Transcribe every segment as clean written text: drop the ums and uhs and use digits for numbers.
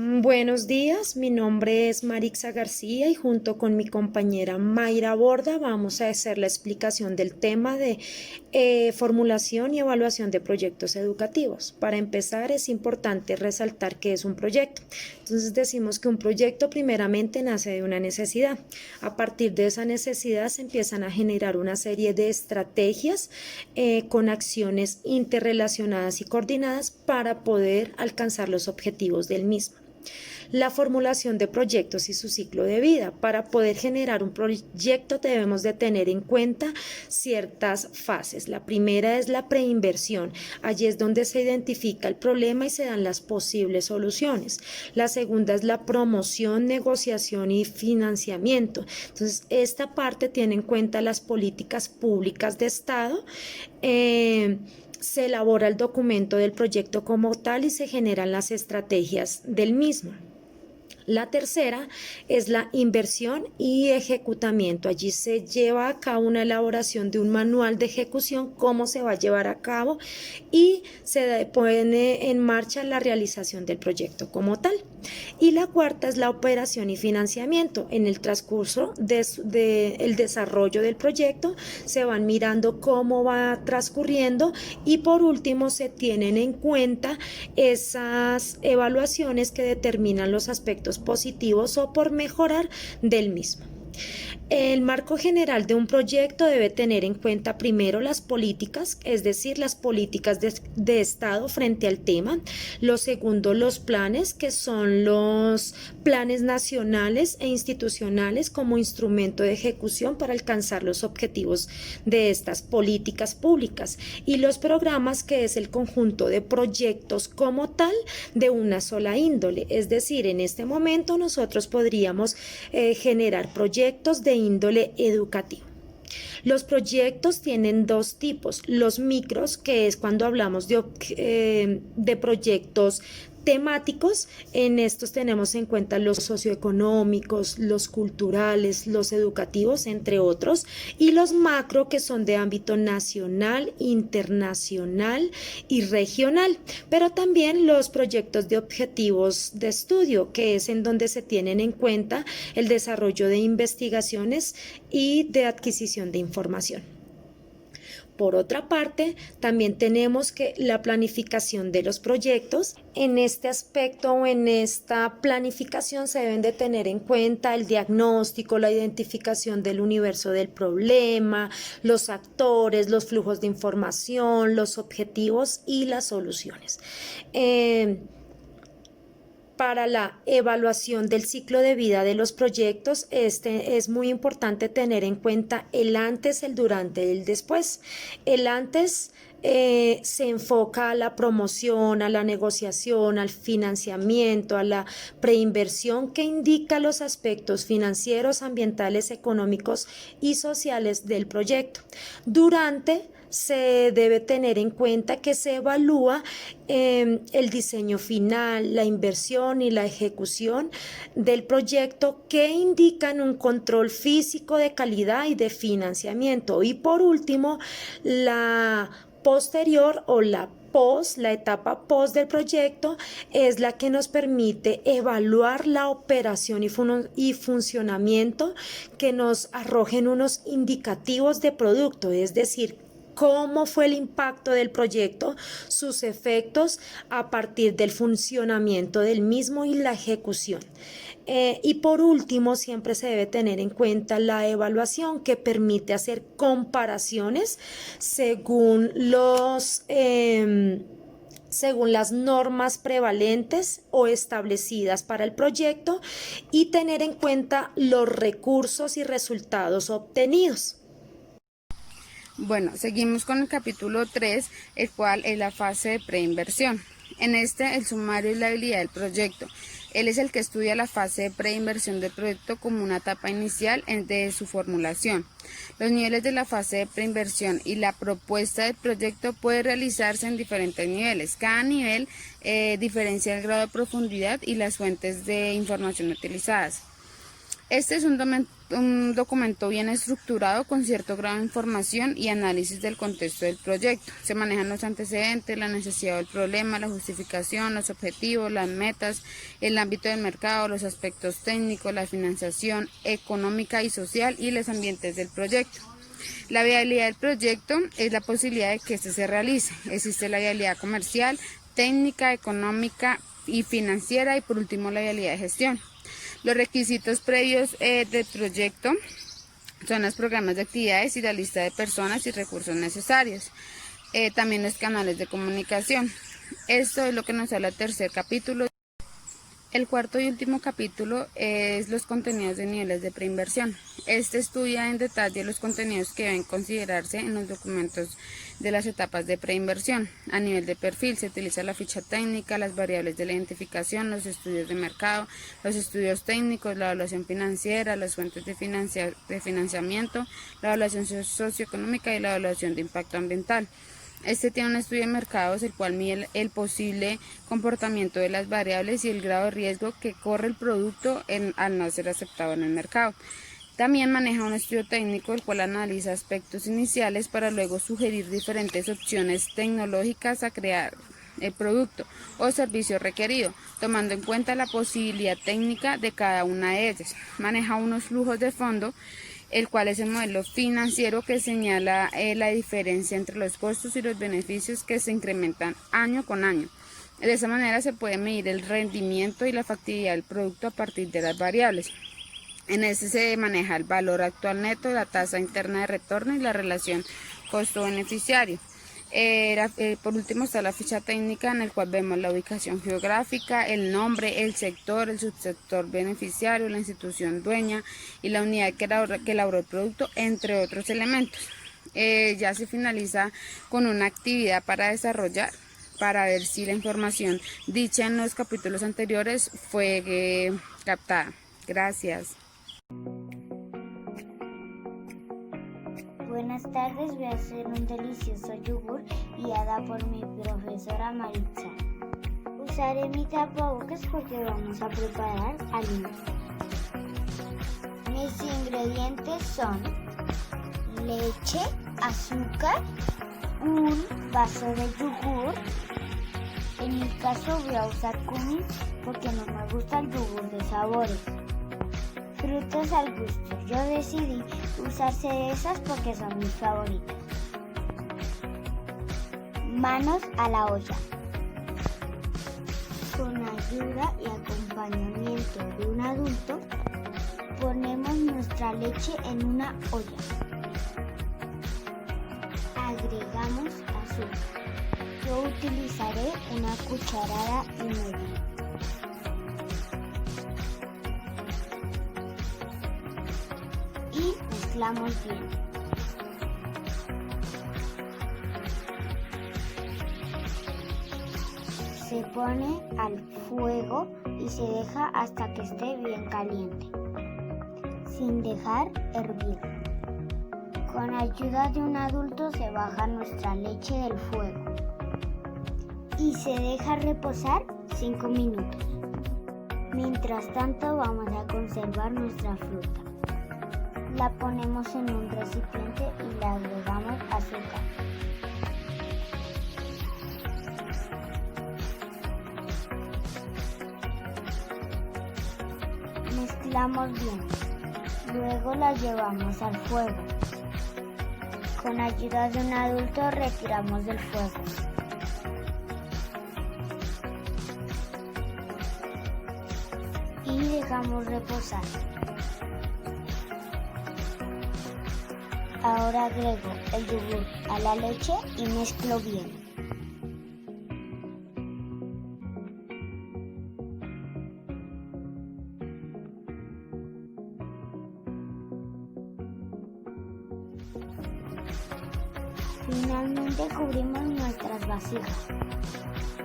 Buenos días, mi nombre es Marixa García y junto con mi compañera Mayra Borda vamos a hacer la explicación del tema de formulación y evaluación de proyectos educativos. Para empezar es importante resaltar qué es un proyecto. Entonces decimos que un proyecto primeramente nace de una necesidad. A partir de esa necesidad se empiezan a generar una serie de estrategias con acciones interrelacionadas y coordinadas para poder alcanzar los objetivos del mismo. La formulación de proyectos y su ciclo de vida. Para poder generar un proyecto debemos de tener en cuenta ciertas fases. La primera es la preinversión. Allí es donde se identifica el problema y se dan las posibles soluciones. La segunda es la promoción, negociación y financiamiento. Entonces, esta parte tiene en cuenta las políticas públicas de Estado. Se elabora el documento del proyecto como tal y se generan las estrategias del mismo. La tercera es la inversión y ejecutamiento. Allí se lleva a cabo una elaboración de un manual de ejecución, cómo se va a llevar a cabo y se pone en marcha la realización del proyecto como tal. Y la cuarta es la operación y financiamiento. En el transcurso del desarrollo del proyecto se van mirando cómo va transcurriendo y por último se tienen en cuenta esas evaluaciones que determinan los aspectos positivos o por mejorar del mismo. El marco general de un proyecto debe tener en cuenta primero las políticas, es decir, las políticas de Estado frente al tema. Lo segundo, los planes, que son los planes nacionales e institucionales como instrumento de ejecución para alcanzar los objetivos de estas políticas públicas. Y los programas, que es el conjunto de proyectos como tal de una sola índole. Es decir, en este momento nosotros podríamos generar proyectos de índole educativo. Los proyectos tienen dos tipos, los micros, que es cuando hablamos de proyectos temáticos. En estos tenemos en cuenta los socioeconómicos, los culturales, los educativos, entre otros, y los macro, que son de ámbito nacional, internacional y regional, pero también los proyectos de objetivos de estudio, que es en donde se tienen en cuenta el desarrollo de investigaciones y de adquisición de información. Por otra parte, también tenemos que la planificación de los proyectos. En este aspecto o en esta planificación se deben de tener en cuenta el diagnóstico, la identificación del universo del problema, los actores, los flujos de información, los objetivos y las soluciones. Para la evaluación del ciclo de vida de los proyectos, es muy importante tener en cuenta el antes, el durante y el después. El antes se enfoca a la promoción, a la negociación, al financiamiento, a la preinversión, que indica los aspectos financieros, ambientales, económicos y sociales del proyecto. Durante se debe tener en cuenta que se evalúa el diseño final, la inversión y la ejecución del proyecto, que indican un control físico de calidad y de financiamiento. Y por último, la posterior o la etapa post del proyecto es la que nos permite evaluar la operación y funcionamiento, que nos arrojen unos indicativos de producto, es decir, cómo fue el impacto del proyecto, sus efectos a partir del funcionamiento del mismo y la ejecución. Y por último, siempre se debe tener en cuenta la evaluación, que permite hacer comparaciones según las normas prevalentes o establecidas para el proyecto y tener en cuenta los recursos y resultados obtenidos. Bueno, seguimos con el capítulo 3, el cual es la fase de preinversión. En este, el sumario es la habilidad del proyecto. Él es el que estudia la fase de preinversión del proyecto como una etapa inicial de su formulación. Los niveles de la fase de preinversión y la propuesta del proyecto puede realizarse en diferentes niveles. Cada nivel diferencia el grado de profundidad y las fuentes de información utilizadas. Este es un documento bien estructurado con cierto grado de información y análisis del contexto del proyecto. Se manejan los antecedentes, la necesidad del problema, la justificación, los objetivos, las metas, el ámbito del mercado, los aspectos técnicos, la financiación económica y social y los ambientes del proyecto. La viabilidad del proyecto es la posibilidad de que este se realice. Existe la viabilidad comercial, técnica, económica y financiera y por último la viabilidad de gestión. Los requisitos previos del proyecto son los programas de actividades y la lista de personas y recursos necesarios. También los canales de comunicación. Esto es lo que nos habla el tercer capítulo. El cuarto y último capítulo es los contenidos de niveles de preinversión. Este estudia en detalle los contenidos que deben considerarse en los documentos de las etapas de preinversión. A nivel de perfil se utiliza la ficha técnica, las variables de la identificación, los estudios de mercado, los estudios técnicos, la evaluación financiera, las fuentes de financiamiento, la evaluación socioeconómica y la evaluación de impacto ambiental. Este tiene un estudio de mercados, el cual mide el posible comportamiento de las variables y el grado de riesgo que corre el producto al no ser aceptado en el mercado. También maneja un estudio técnico, el cual analiza aspectos iniciales para luego sugerir diferentes opciones tecnológicas a crear el producto o servicio requerido, tomando en cuenta la posibilidad técnica de cada una de ellas. Maneja unos flujos de fondo, el cual es el modelo financiero que señala la diferencia entre los costos y los beneficios que se incrementan año con año. De esa manera se puede medir el rendimiento y la factibilidad del producto a partir de las variables. En este se maneja el valor actual neto, la tasa interna de retorno y la relación costo-beneficiario. Por último está la ficha técnica en el cual vemos la ubicación geográfica, el nombre, el sector, el subsector beneficiario, la institución dueña y la unidad que elaboró el producto, entre otros elementos. Ya se finaliza con una actividad para desarrollar, para ver si la información dicha en los capítulos anteriores fue captada. Gracias. Buenas tardes, voy a hacer un delicioso yogur guiada por mi profesora Maritza. Usaré mi tapabocas porque vamos a preparar alimentos. Mis ingredientes son leche, azúcar, un vaso de yogur. En mi caso voy a usar kumis porque no me gusta el yogur de sabores. Frutas al gusto. Yo decidí usar cerezas porque son mis favoritas. Manos a la olla. Con ayuda y acompañamiento de un adulto, ponemos nuestra leche en una olla. Agregamos azúcar. Yo utilizaré una cucharada y media. Y mezclamos bien. Se pone al fuego y se deja hasta que esté bien caliente, sin dejar hervir. Con ayuda de un adulto se baja nuestra leche del fuego y se deja reposar 5 minutos. Mientras tanto vamos a conservar nuestra fruta. La ponemos en un recipiente y le agregamos azúcar. Mezclamos bien. Luego la llevamos al fuego. Con ayuda de un adulto retiramos del fuego. Y dejamos reposar. Ahora agrego el yogur a la leche y mezclo bien. Finalmente cubrimos nuestras vasijas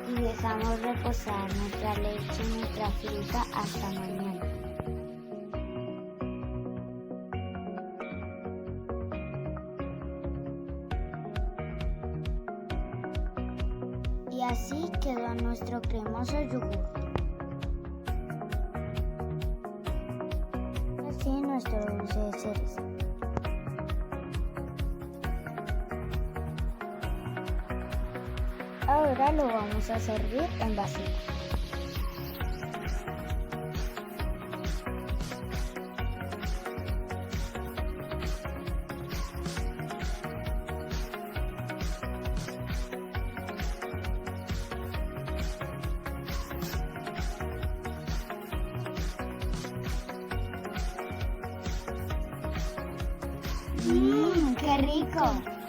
y dejamos reposar nuestra leche y nuestra fruta hasta mañana. Y así quedó nuestro cremoso yogur. así nuestro dulce de cereza. Ahora lo vamos a servir en vasito. ¡Qué rico!